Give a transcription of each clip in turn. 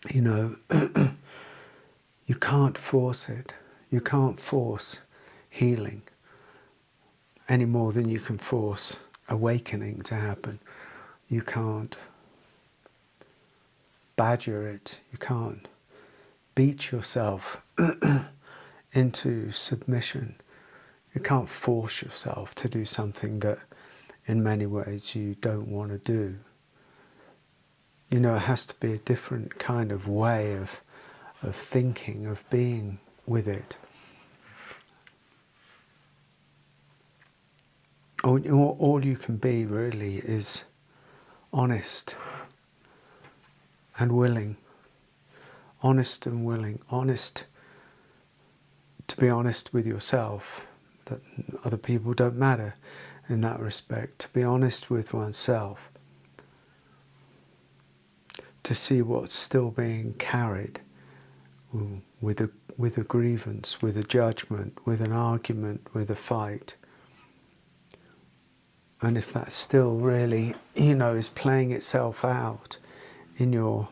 You know, you can't force it. You can't force healing any more than you can force awakening to happen. You can't badger it. You can't beat yourself into submission. You can't force yourself to do something that in many ways you don't want to do. You know, it has to be a different kind of way of thinking, of being with it. All you can be really is honest and willing. Honest and willing. Honest to be honest with yourself, that other people don't matter in that respect. To be honest with oneself. To see what's still being carried with a grievance, with a judgment, with an argument, with a fight. And if that still really, you know, is playing itself out in your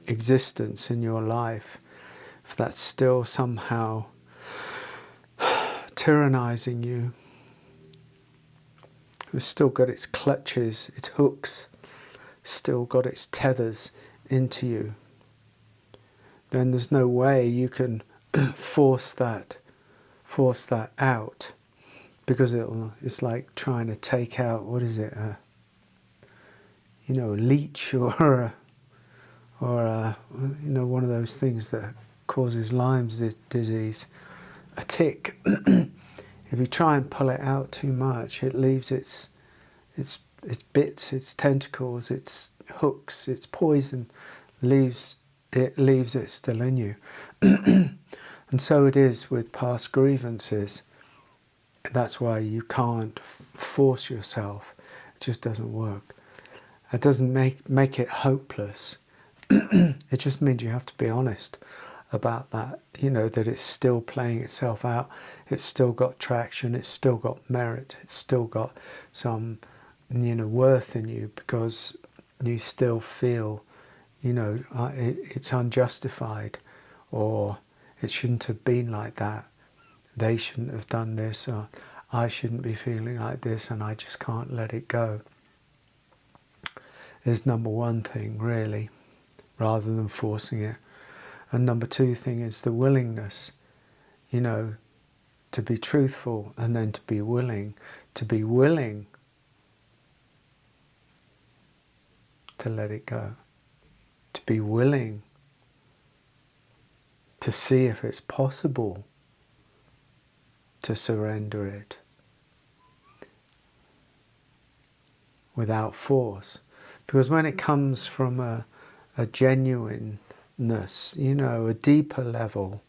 existence, in your life, if that's still somehow tyrannizing you, it's still got its clutches, its hooks, still got its tethers into you, then there's no way you can force that out, because it's like trying to take out, what is it, a leech or one of those things that causes Lyme's disease, a tick. If you try and pull it out too much, it leaves its bits, its tentacles, its hooks, its poison, leaves it still in you. And so it is with past grievances. That's why you can't force yourself. It just doesn't work. It doesn't make it hopeless. It just means you have to be honest about that, that it's still playing itself out. It's still got traction, it's still got merit, it's still got some worth in you, because you still feel it's unjustified, or it shouldn't have been like that, they shouldn't have done this, or I shouldn't be feeling like this, and I just can't let it go. Is number one thing, really, rather than forcing it. And number two thing is the willingness, to be truthful, and then to be willing to let it go, to be willing to see if it's possible to surrender it without force. Because when it comes from a genuineness, a deeper level,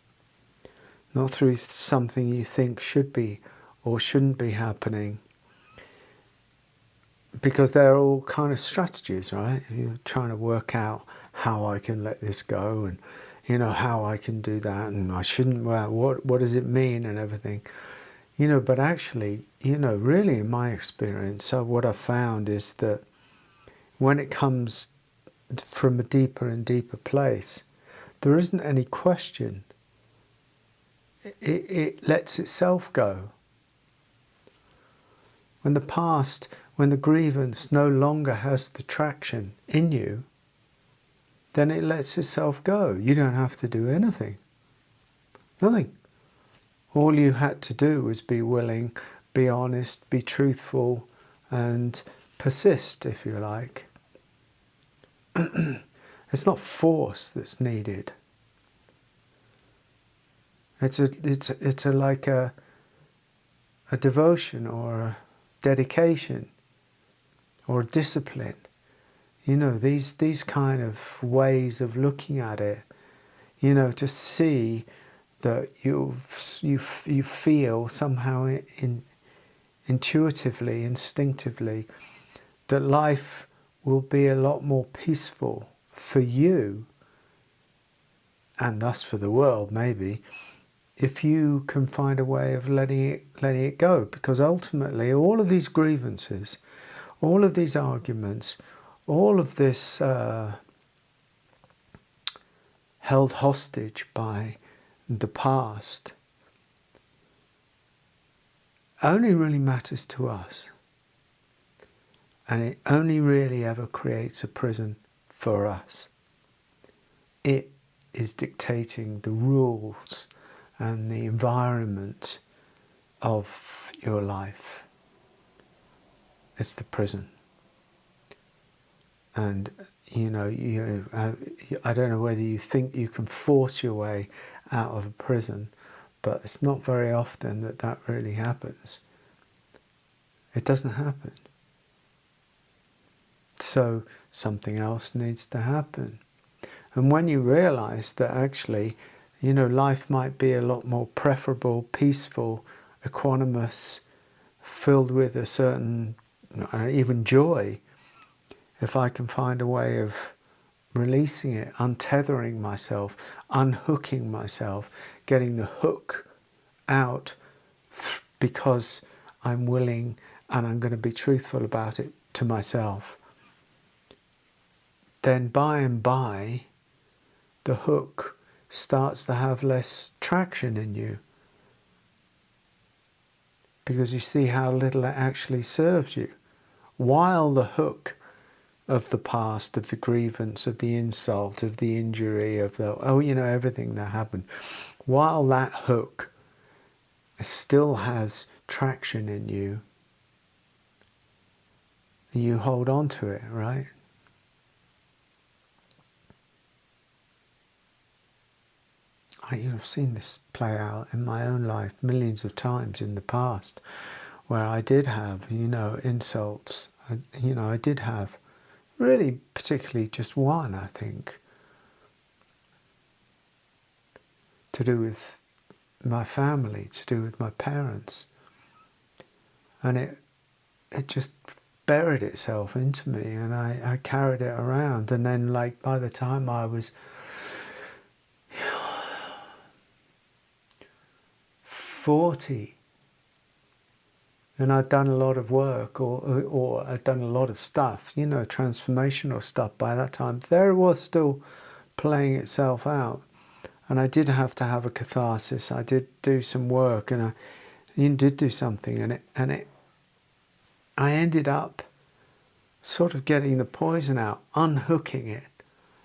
not through something you think should be or shouldn't be happening, because they're all kind of strategies, right? You're trying to work out how I can let this go, and how I can do that, and I shouldn't, well, what does it mean, and everything. But actually, really in my experience, what I've found is that when it comes from a deeper and deeper place, there isn't any question. It lets itself go. When the grievance no longer has the traction in you, then it lets itself go. You don't have to do anything. Nothing. All you had to do was be willing, be honest, be truthful, and persist, if you like. It's not force that's needed. It's like a devotion, or a dedication, or a discipline. These kind of ways of looking at it. To see that you feel somehow intuitively, instinctively, that life will be a lot more peaceful for you, and thus for the world, maybe, if you can find a way of letting it go. Because ultimately, all of these grievances, all of these arguments, all of this held hostage by the past only really matters to us. And it only really ever creates a prison for us. It is dictating the rules and the environment of your life. It's the prison. And I don't know whether you think you can force your way out of a prison, but it's not very often that really happens. It doesn't happen. So something else needs to happen. And when you realize that actually, life might be a lot more preferable, peaceful, equanimous, filled with a certain, even joy, if I can find a way of releasing it, untethering myself, unhooking myself, getting the hook out because I'm willing and I'm going to be truthful about it to myself, then by and by, the hook starts to have less traction in you. Because you see how little it actually serves you. While the hook of the past, of the grievance, of the insult, of the injury, of the, everything that happened, while that hook still has traction in you, you hold on to it, right? I've seen this play out in my own life millions of times in the past, where I did have, insults. I did have really particularly just one, I think, to do with my family, to do with my parents. And it just buried itself into me, and I carried it around. And then, by the time I was 40, and I'd done a lot of work, or I'd done a lot of stuff, transformational stuff by that time, there it was still playing itself out. And I did have to have a catharsis. I did do some work, and I did do something, and I ended up sort of getting the poison out, unhooking it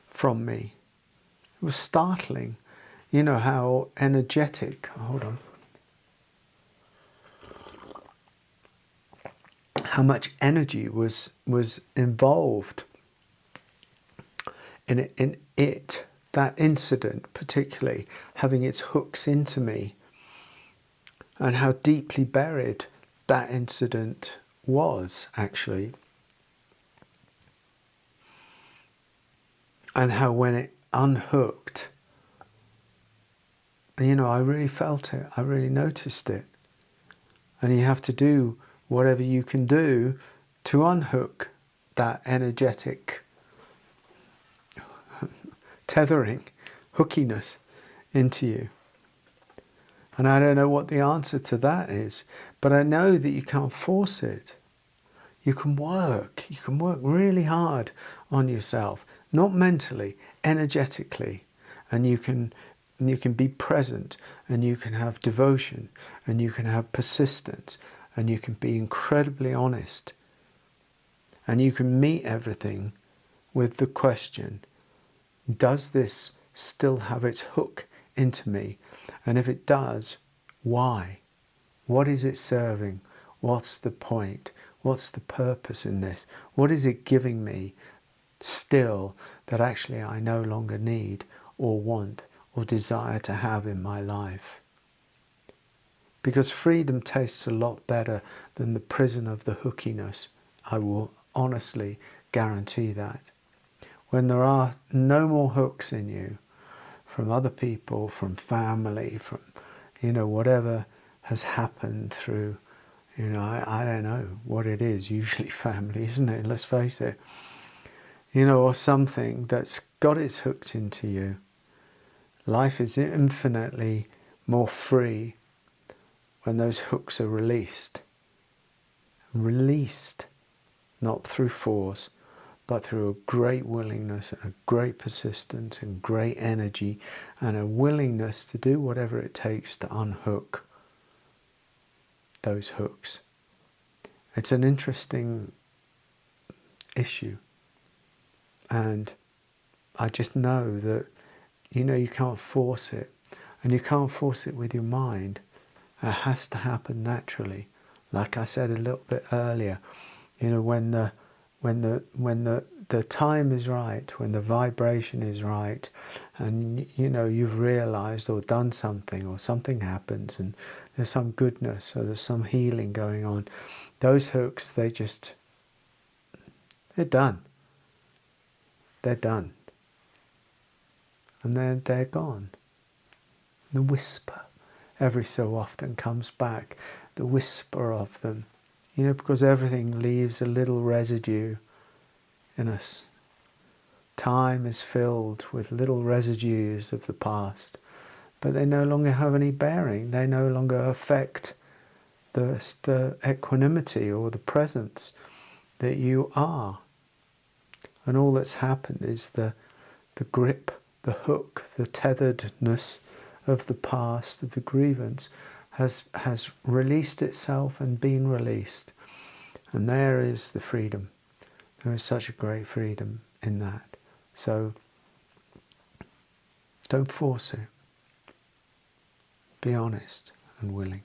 from me. It was startling, how energetic, hold on, how much energy was involved in it, that incident particularly, having its hooks into me, and how deeply buried that incident was actually. And how when it unhooked, I really felt it, I really noticed it. And you have to do whatever you can do to unhook that energetic tethering, hookiness into you. And I don't know what the answer to that is, but I know that you can't force it. You can work really hard on yourself, not mentally, energetically, and you can be present, and you can have devotion, and you can have persistence, and you can be incredibly honest, and you can meet everything with the question, does this still have its hook into me? And if it does, why? What is it serving? What's the point? What's the purpose in this? What is it giving me still that actually I no longer need or want or desire to have in my life? Because freedom tastes a lot better than the prison of the hookiness. I will honestly guarantee that. When there are no more hooks in you from other people, from family, from, whatever has happened through, I don't know what it is, usually family, isn't it? Let's face it. Or something that's got its hooks into you. Life is infinitely more free when those hooks are released. Released, not through force, but through a great willingness and a great persistence and great energy and a willingness to do whatever it takes to unhook those hooks. It's an interesting issue, and I just know that you can't force it, and you can't force it with your mind. It has to happen naturally. Like I said a little bit earlier, when the time is right, when the vibration is right, and you've realized or done something, or something happens and there's some goodness or there's some healing going on, those hooks, they're done. They're done. And they're gone. The whisper every so often comes back, the whisper of them, because everything leaves a little residue in us. Time is filled with little residues of the past, but they no longer have any bearing. They no longer affect the equanimity or the presence that you are. And all that's happened is the grip, the hook, the tetheredness of the past, of the grievance, has released itself and been released. And there is the freedom. There is such a great freedom in that. So don't force it. Be honest and willing.